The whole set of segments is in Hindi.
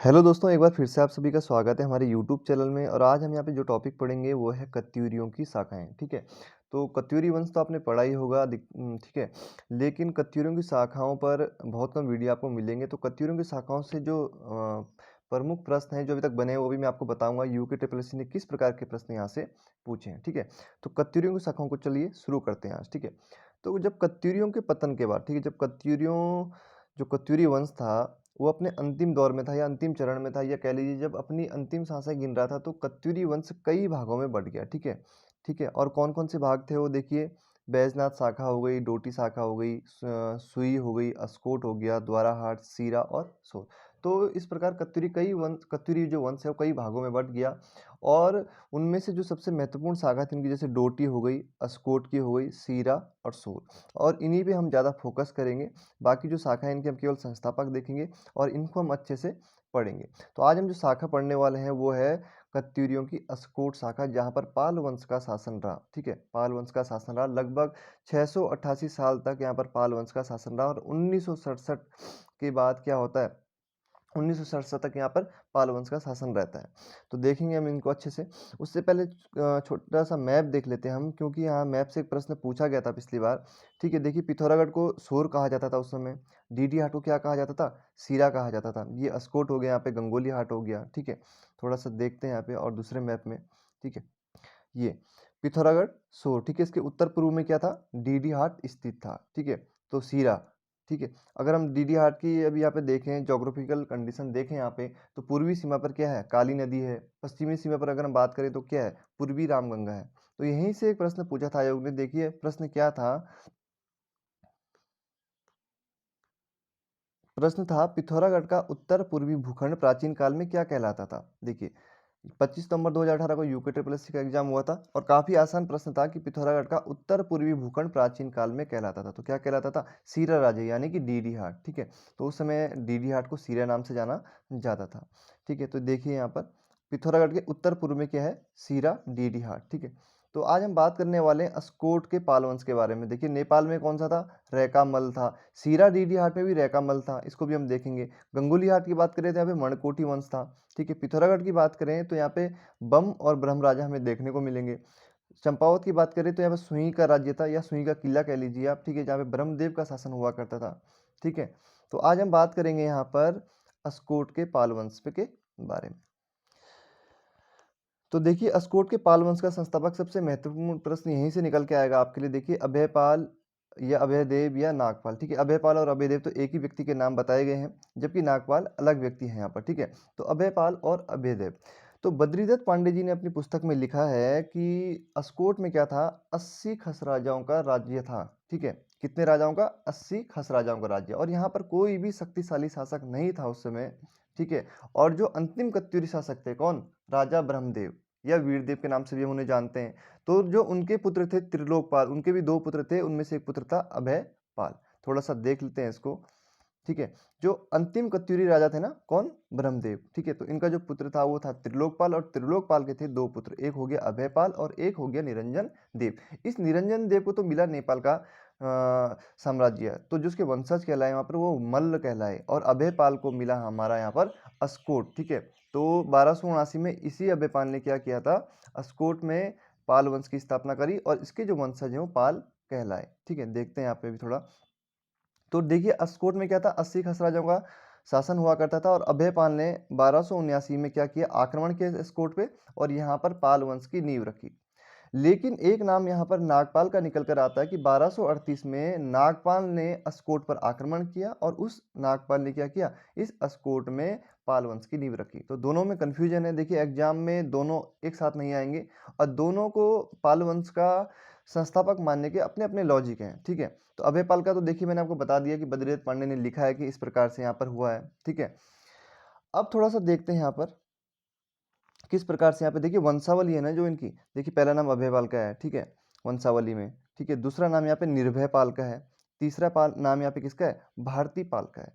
हेलो दोस्तों, एक बार फिर से आप सभी का स्वागत है हमारे यूट्यूब चैनल में। और आज हम यहाँ पे जो टॉपिक पढ़ेंगे वो है कत्यूरियों की शाखाएँ, ठीक है। तो कत्यूरी वंश तो आपने पढ़ा ही होगा ठीक है। लेकिन कत्यूरियों की शाखाओं पर बहुत कम वीडियो आपको मिलेंगे। तो कत्यूरियों की शाखाओं से जो प्रमुख प्रश्न हैं जो अभी तक बने हैं वो भी मैं आपको बताऊंगा, यूके ट्रिपल ने किस प्रकार के प्रश्न यहाँ से पूछे हैं, ठीक है। तो कत्यूरियों की शाखाओं को चलिए शुरू करते हैं आज, ठीक है। तो जब कत्यूरियों के पतन के बाद, ठीक है, जब जो कत्यूरी वंश था वो अपने अंतिम दौर में था या अंतिम चरण में था, या कह लीजिए जब अपनी अंतिम सांसें गिन रहा था, तो कत्यूरी वंश कई भागों में बँट गया, ठीक है। ठीक है, और कौन-कौन से भाग थे वो देखिए। बैजनाथ शाखा हो गई, डोटी शाखा हो गई, सुई हो गई, अस्कोट हो गया, द्वाराहाट, सीरा और सोर। तो इस प्रकार कत्यूरी जो वंश है वो कई भागों में बँट गया। और उनमें से जो सबसे महत्वपूर्ण शाखा थी उनकी, जैसे डोटी हो गई, अस्कोट की हो गई, सीरा और सोर, और इन्हीं पे हम ज़्यादा फोकस करेंगे। बाकी जो शाखा है इनके हम केवल संस्थापक देखेंगे और इनको हम अच्छे से पढ़ेंगे। तो आज हम जो शाखा पढ़ने वाले हैं वो है कत्यूरियों की अस्कोट शाखा, जहाँ पर पाल वंश का शासन रहा, ठीक है। पाल वंश का शासन रहा लगभग 688 साल तक, यहाँ पर पाल वंश का शासन रहा। और 1967 के बाद क्या होता है, 1967 तक यहाँ पर पाल वंश का शासन रहता है। तो देखेंगे हम इनको अच्छे से। उससे पहले छोटा सा मैप देख लेते हैं हम, क्योंकि यहाँ मैप से एक प्रश्न पूछा गया था पिछली बार, ठीक है। देखिए, पिथौरागढ़ को सोर कहा जाता था उस समय। डीडी हाट को क्या कहा जाता था, सीरा कहा जाता था। ये अस्कोट हो गया, यहाँ पे गंगोली हाट हो गया, ठीक है। थोड़ा सा देखते हैं यहाँ पे और दूसरे मैप में, ठीक है। ये पिथौरागढ़ सोर, ठीक है। इसके उत्तर पूर्व में क्या था, डीडी हाट स्थित था, ठीक है। तो सीरा, ठीक है। अगर हम डीडी हाट की अभी यहाँ पे देखें, ज्योग्राफिकल कंडीशन देखें यहाँ पे, तो पूर्वी सीमा पर क्या है, काली नदी है। पश्चिमी सीमा पर अगर हम बात करें तो क्या है, पूर्वी रामगंगा है। तो यहीं से एक प्रश्न पूछा था आयोग ने। देखिए प्रश्न क्या था, प्रश्न था पिथौरागढ़ का उत्तर पूर्वी भूखंड प्राचीन काल में क्या कहलाता था। देखिए 25 नवंबर 2018 को यूके ट्रिपल एससी का एग्जाम हुआ था और काफी आसान प्रश्न था कि पिथौरागढ़ का उत्तर पूर्वी भूखंड प्राचीन काल में कहलाता था। तो क्या कहलाता था, सीरा राज्य, यानी कि डीडी हाट, ठीक है। तो उस समय डीडी हाट को सीरा नाम से जाना जाता था, ठीक है। तो देखिए यहाँ पर पिथौरागढ़ के उत्तर पूर्व में क्या है, सीरा, डीडी हाट, ठीक है। तो आज हम बात करने वाले हैं अस्कोट के पाल वंश के बारे में। देखिए नेपाल में कौन सा था, रैकामल था। सीरा डीडी हाट में भी रैकामल था, इसको भी हम देखेंगे। गंगोली हाट की बात करें तो यहाँ पे मणकोटी वंश था, ठीक है। पिथौरागढ़ की बात करें तो यहाँ पे बम और ब्रह्म राजा हमें देखने को मिलेंगे। चंपावत की बात करें तो यहाँ पे सुई का राज्य था, या सुई का किला कह लीजिए आप, ठीक है, जहाँ पे ब्रह्मदेव का शासन हुआ करता था, ठीक है। तो आज हम बात करेंगे यहाँ पर अस्कोट के पाल वंश के बारे में। तो देखिए अस्कोट के पाल वंश का संस्थापक, सबसे महत्वपूर्ण प्रश्न यहीं से निकल के आएगा आपके लिए। देखिए अभयपाल या अभयदेव या नागपाल, ठीक है। अभयपाल और अभयदेव तो एक ही व्यक्ति के नाम बताए गए हैं, जबकि नागपाल अलग व्यक्ति हैं यहाँ पर, ठीक है। तो अभयपाल और अभयदेव। तो बद्रीदत्त पांडे जी ने अपनी पुस्तक में लिखा है कि अस्कोट में क्या था, 80 खस राजाओं का राज्य था, ठीक है। कितने राजाओं का, 80 खस राजाओं का राज्य। और यहाँ पर कोई भी शक्तिशाली शासक नहीं था उस समय, ठीक है। और जो अंतिम कत्यूरी शासक थे कौन, राजा ब्रह्मदेव या वीरदेव के नाम से भी हम उन्हें जानते हैं। तो जो उनके पुत्र थे त्रिलोकपाल, उनके भी दो पुत्र थे, उनमें से एक पुत्र था अभयपाल। थोड़ा सा देख लेते हैं इसको, ठीक है। जो अंतिम कत्यूरी राजा थे ना, कौन, ब्रह्मदेव, ठीक है। तो इनका जो पुत्र था वो था त्रिलोकपाल, और त्रिलोकपाल के थे दो पुत्र, एक हो गया अभयपाल और एक हो गया निरंजन देव। इस निरंजन देव को तो मिला नेपाल का साम्राज्य, तो जो उसके वंशज कहलाए वहां पर वो मल्ल कहलाए, और अभयपाल को मिला हमारा यहाँ पर अस्कोट, ठीक है। तो 1279 में इसी अभयपाल ने क्या किया था, अस्कोट में पाल वंश की स्थापना करी, और इसके जो वंशज हैं वो पाल कहलाए, ठीक है। देखते हैं यहाँ पे भी थोड़ा। तो देखिए अस्कोट में क्या था, 80 खसराजों का शासन हुआ करता था, और अभयपाल ने 1279 में क्या किया, आक्रमण किया अस्कोट पे, और यहाँ पर पाल वंश की नींव रखी। लेकिन एक नाम यहाँ पर नागपाल का निकल कर आता है कि 1238 में नागपाल ने अस्कोट पर आक्रमण किया, और उस नागपाल ने क्या किया, इस अस्कोट में पाल वंश की नींव रखी। तो दोनों में कंफ्यूजन है। देखिए एग्जाम में दोनों एक साथ नहीं आएंगे, और दोनों को पाल वंश का संस्थापक मानने के अपने अपने लॉजिक हैं, ठीक है। तो अभयपाल का तो देखिए मैंने आपको बता दिया कि बद्रीदत्त पांडे ने लिखा है कि इस प्रकार से यहाँ पर हुआ है, ठीक है। अब थोड़ा सा देखते हैं यहाँ पर किस प्रकार से। यहाँ पे देखिए वंशावली है ना जो इनकी, देखिए पहला नाम अभयपाल का है, ठीक है, वंशावली में, ठीक है। दूसरा नाम यहाँ पे निर्भय पाल का है। तीसरा पाल नाम यहाँ पे किसका है, भारती पाल का है।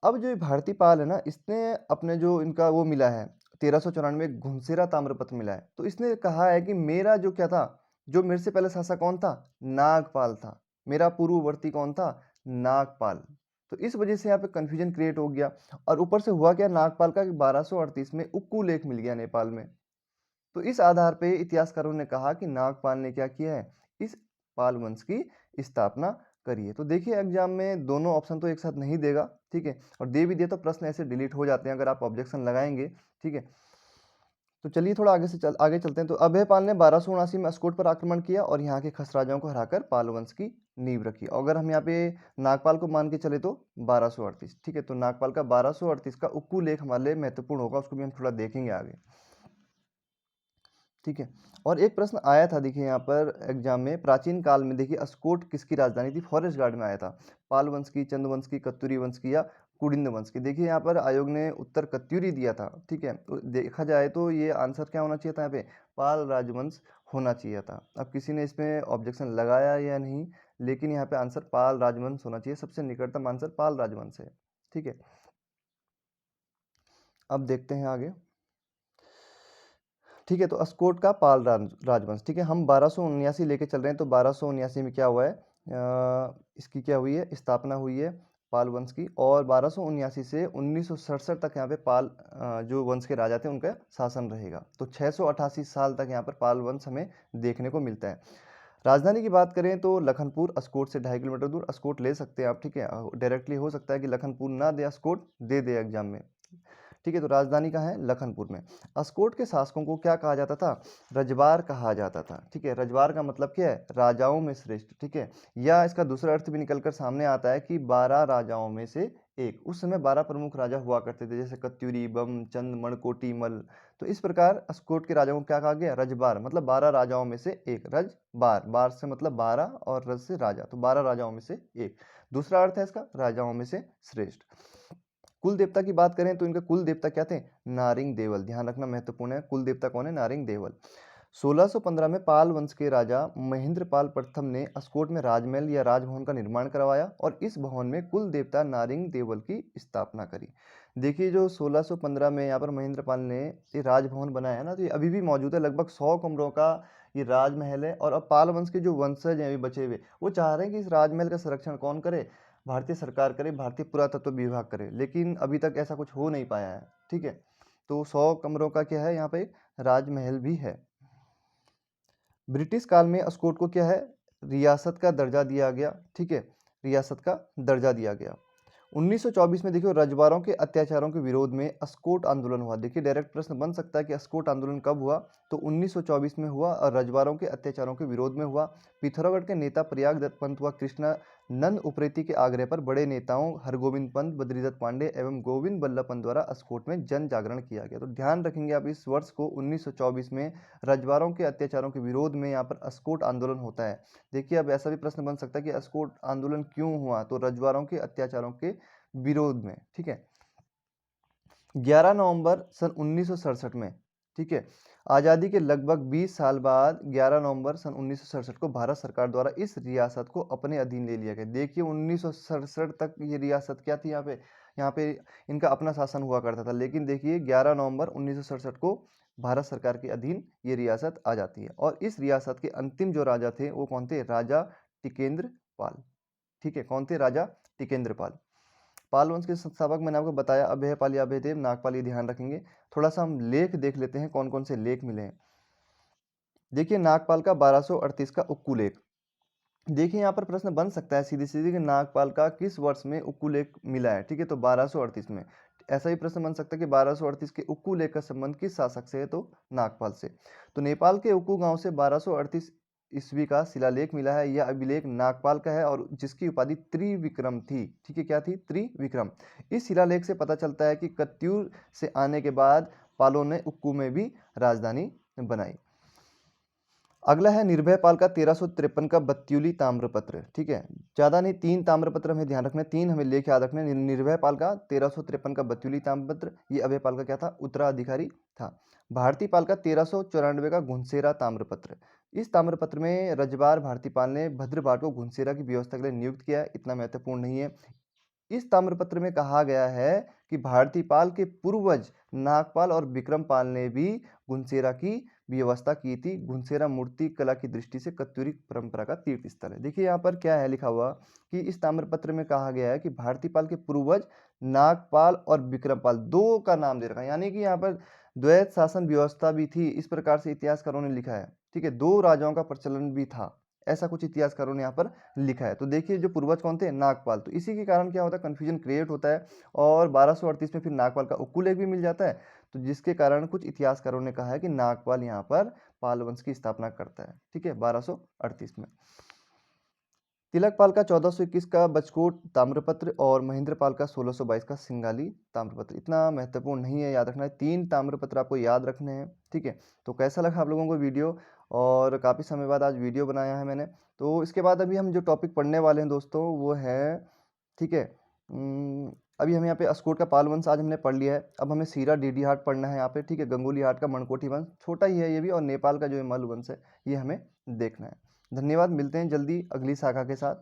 अब जो ये भारती पाल है ना, इसने अपने जो इनका वो मिला है 1394 घुनसेरा ताम्रपत्र मिला है। तो इसने कहा है कि मेरा जो क्या था, जो मेरे से पहले शासक कौन था, नागपाल था। मेरा पूर्ववर्ती कौन था, नागपाल, तो इस वजह से यहाँ पे कन्फ्यूजन क्रिएट हो गया। और ऊपर से हुआ क्या, नागपाल का 1238 में उक्कू लेक मिल गया नेपाल में। तो इस आधार पे इतिहासकारों ने कहा कि नागपाल ने क्या किया है, इस पाल वंश की स्थापना करी है। तो देखिए एग्जाम में दोनों ऑप्शन तो एक साथ नहीं देगा, ठीक है, और दे भी दिया तो प्रश्न ऐसे डिलीट हो जाते हैं अगर आप ऑब्जेक्शन लगाएंगे, ठीक है। तो चलिए थोड़ा आगे चलते हैं। तो अभयपाल ने 1279 में अस्कोट पर आक्रमण किया और यहाँ के खस राजाओं को हराकर पाल वंश की नींव रखी। और अगर हम यहाँ पे नागपाल को मान के चले तो 1238, ठीक है। तो नागपाल का 1238 का उक्कू लेख हमारे लिए महत्वपूर्ण होगा, उसको भी हम थोड़ा देखेंगे आगे, ठीक है। और एक प्रश्न आया था, देखिए यहाँ पर एग्जाम में, प्राचीन काल में देखिए अस्कोट किसकी राजधानी थी, फॉरेस्ट गार्ड में आया था, पाल वंश की, चंद वंश की, कत्यूरी वंश की या कुडिंद वंश की। देखिए यहाँ पर आयोग ने उत्तर कत्यूरी दिया था, ठीक है। तो देखा जाए तो ये आंसर क्या होना चाहिए था, यहाँ पे पाल राजवंश होना चाहिए था। अब किसी ने इसमें ऑब्जेक्शन लगाया या नहीं, लेकिन यहाँ पे आंसर पाल राजवंश होना चाहिए, सबसे निकटतम आंसर पाल राजवंश है, ठीक है। अब देखते हैं आगे, ठीक है। तो अस्कोट का पाल राजवंश, ठीक है। हम 1279 लेके चल रहे हैं। तो 1279 में क्या हुआ है, इसकी क्या हुई है, स्थापना हुई है पाल वंश की। और 1279 से 1967 तक यहाँ पे पाल जो वंश के राजा थे उनका शासन रहेगा। तो 688 साल तक यहाँ पर पाल वंश हमें देखने को मिलता है। राजधानी की बात करें तो लखनपुर, अस्कोट से 2.5 किलोमीटर दूर। अस्कोट ले सकते हैं आप, ठीक है। डायरेक्टली हो सकता है कि लखनपुर ना दे, अस्कोट दे दे एग्जाम में, ठीक है। तो राजधानी कहाँ है, लखनपुर में। अस्कोट के शासकों को क्या कहा जाता था, रजवार कहा जाता था, ठीक है। रजवार का मतलब क्या है, राजाओं में श्रेष्ठ, ठीक है। या इसका दूसरा अर्थ भी निकलकर सामने आता है कि 12 राजाओं में से एक। उस समय 12 प्रमुख राजा हुआ करते थे, जैसे कत्यूरी, बम, चंद, मणकोटी, मल। तो इस प्रकार अस्कोट के राजाओं को क्या कहा गया, रजबार, मतलब 12 राजाओं में से एक। रज बार, बार से मतलब 12 और रज से राजा, तो 12 राजाओं में से एक। दूसरा अर्थ है इसका राजाओं में से श्रेष्ठ। कुल देवता की बात करें तो इनका कुल देवता क्या थे, नारिंग देवल। ध्यान रखना महत्वपूर्ण है, कुल देवता कौन है, नारिंग देवल। 1615 में पाल वंश के राजा महेंद्रपाल प्रथम ने अस्कोट में राजमहल या राजभवन का निर्माण करवाया और इस भवन में कुल देवता नारिंग देवल की स्थापना करी। देखिए जो 1615 में यहाँ पर महेंद्रपाल ने ये राजभवन बनाया है ना, तो ये अभी भी मौजूद है। लगभग 100 कमरों का ये राजमहल है। और अब पाल वंश के जो वंशज हैं अभी बचे हुए, वो चाह रहे हैं कि इस राजमहल का संरक्षण कौन करे, भारतीय सरकार करे, भारतीय पुरातत्व विभाग करे। लेकिन अभी तक ऐसा कुछ हो नहीं पाया है, ठीक है। तो 100 कमरों का क्या है, यहाँ पे राजमहल भी है। ब्रिटिश काल में अस्कोट को क्या है, रियासत का दर्जा दिया गया, ठीक है, रियासत का दर्जा दिया गया। 1924 में देखिए रजवाड़ों के अत्याचारों के विरोध में अस्कोट आंदोलन हुआ। देखिए डायरेक्ट प्रश्न बन सकता है कि अस्कोट आंदोलन कब हुआ, तो 1924 में हुआ और रजवाड़ों के अत्याचारों के विरोध में हुआ। पिथौरागढ़ के नेता प्रयाग दत्त पंत व कृष्णा नंद उप्रेती के आग्रह पर बड़े नेताओं हरगोविंद पंत, बद्रीदत्त पांडे एवं गोविंद बल्लभ पंत द्वारा अस्कोट में जन जागरण किया गया। तो ध्यान रखेंगे आप इस वर्ष को, 1924 में रजवाड़ों के अत्याचारों के विरोध में यहाँ पर अस्कोट आंदोलन होता है। देखिए अब ऐसा भी प्रश्न बन सकता है कि अस्कोट आंदोलन क्यों हुआ, तो रजवाड़ों के अत्याचारों के विरोध में, ठीक है। 11 नवंबर सन 1967 में, ठीक है, आज़ादी के लगभग 20 साल बाद 11 नवंबर सन 1967 को भारत सरकार द्वारा इस रियासत को अपने अधीन ले लिया गया। देखिए 1967 तक ये रियासत क्या थी, यहाँ पे इनका अपना शासन हुआ करता था। लेकिन देखिए 11 नवंबर 1967 को भारत सरकार के अधीन ये रियासत आ जाती है। और इस रियासत के अंतिम जो राजा थे वो कौन थे, राजा टिकेंद्र पाल, ठीक है। कौन थे, राजा टिकेंद्र पाल। पाल वंश के संस्थापक मैंने आपको बताया अभयपाल या अभयदेव, नागपाल, ये ध्यान रखेंगे। थोड़ा सा हम लेख देख लेते हैं, कौन कौन से लेख मिले हैं। देखिए नागपाल का 1238 का उक्कू लेख। देखिए यहाँ पर प्रश्न बन सकता है सीधे सीधे कि नागपाल का किस वर्ष में उक्कू लेख मिला है, ठीक है। तो 1238 में। ऐसा ही प्रश्न बन सकता है कि 1238 के उक्कू लेख का संबंध किस शासक से है, तो नागपाल से। तो नेपाल के उक्कू गांव से 1238 ईस्वी का शिलालेख मिला है। यह अभिलेख नागपाल का है और जिसकी उपाधि त्रिविक्रम थी, ठीक है। क्या थी, त्रिविक्रम। इस शिलालेख से पता चलता है कि कत्यूर से आने के बाद पालों ने उक्कू में भी राजधानी बनाई। अगला है निर्भय पाल का 1353 का बत्यूली ताम्रपत्र, ठीक है। ज्यादा नहीं, 3 ताम्रपत्र हमें ध्यान रखने, 3 हमें लेख याद रखने। निर्भय पाल का 1353 का बत्यूली ताम्रपत्र, ये अभय पाल का क्या था, उत्तराधिकारी था। भारती पाल का 1394 का घुनसेरा ताम्रपत्र। इस ताम्रपत्र में रजवार भारती पाल ने भद्रबाट को घुनसेरा की व्यवस्था के लिए नियुक्त किया है, इतना महत्वपूर्ण नहीं है। इस ताम्रपत्र में कहा गया है कि भारतीपाल के पूर्वज नागपाल और विक्रमपाल ने भी गुनसेरा की व्यवस्था की थी। गुनसेरा मूर्ति कला की दृष्टि से कत्यूरी परंपरा का तीर्थ स्थल है। देखिए यहाँ पर क्या है लिखा हुआ कि इस ताम्रपत्र में कहा गया है कि भारतीपाल के पूर्वज नागपाल और विक्रमपाल दो का नाम दे रखा है, यानी कि यहाँ पर द्वैत शासन व्यवस्था भी थी, इस प्रकार से इतिहासकारों ने लिखा है। ठीक है, दो राजाओं का प्रचलन भी था, ऐसा कुछ इतिहासकारों ने यहाँ पर लिखा है। तो देखिए जो पूर्वज कौन थे, नागपाल। तो इसी के कारण क्या होता है, कंफ्यूजन क्रिएट होता है और 1238 में फिर नागपाल का उक्कू भी मिल जाता है, तो जिसके कारण कुछ इतिहासकारों ने कहा है कि नागपाल यहाँ पर पाल वंश की स्थापना करता है। ठीक है, 1238 में। तिलकपाल का 1421 का बचकोट ताम्रपत्र और महेंद्रपाल का 1622 का सिंगाली ताम्रपत्र। इतना महत्वपूर्ण नहीं है, याद रखना है। 3 ताम्रपत्र आपको याद रखने हैं। ठीक है, तो कैसा लगा आप लोगों को वीडियो, और काफ़ी समय बाद आज वीडियो बनाया है मैंने। तो इसके बाद अभी हम जो टॉपिक पढ़ने वाले हैं दोस्तों वो है, ठीक है, अभी हम यहाँ पे अस्कोट का पाल वंश आज हमने पढ़ लिया है। अब हमें सीरा डीडी हाट पढ़ना है यहाँ पे। ठीक है, गंगोली हाट का मणकोटी वंश, छोटा ही है ये भी, और नेपाल का जो है मल्ल वंश है, ये हमें देखना है। धन्यवाद, मिलते हैं जल्दी अगली शाखा के साथ।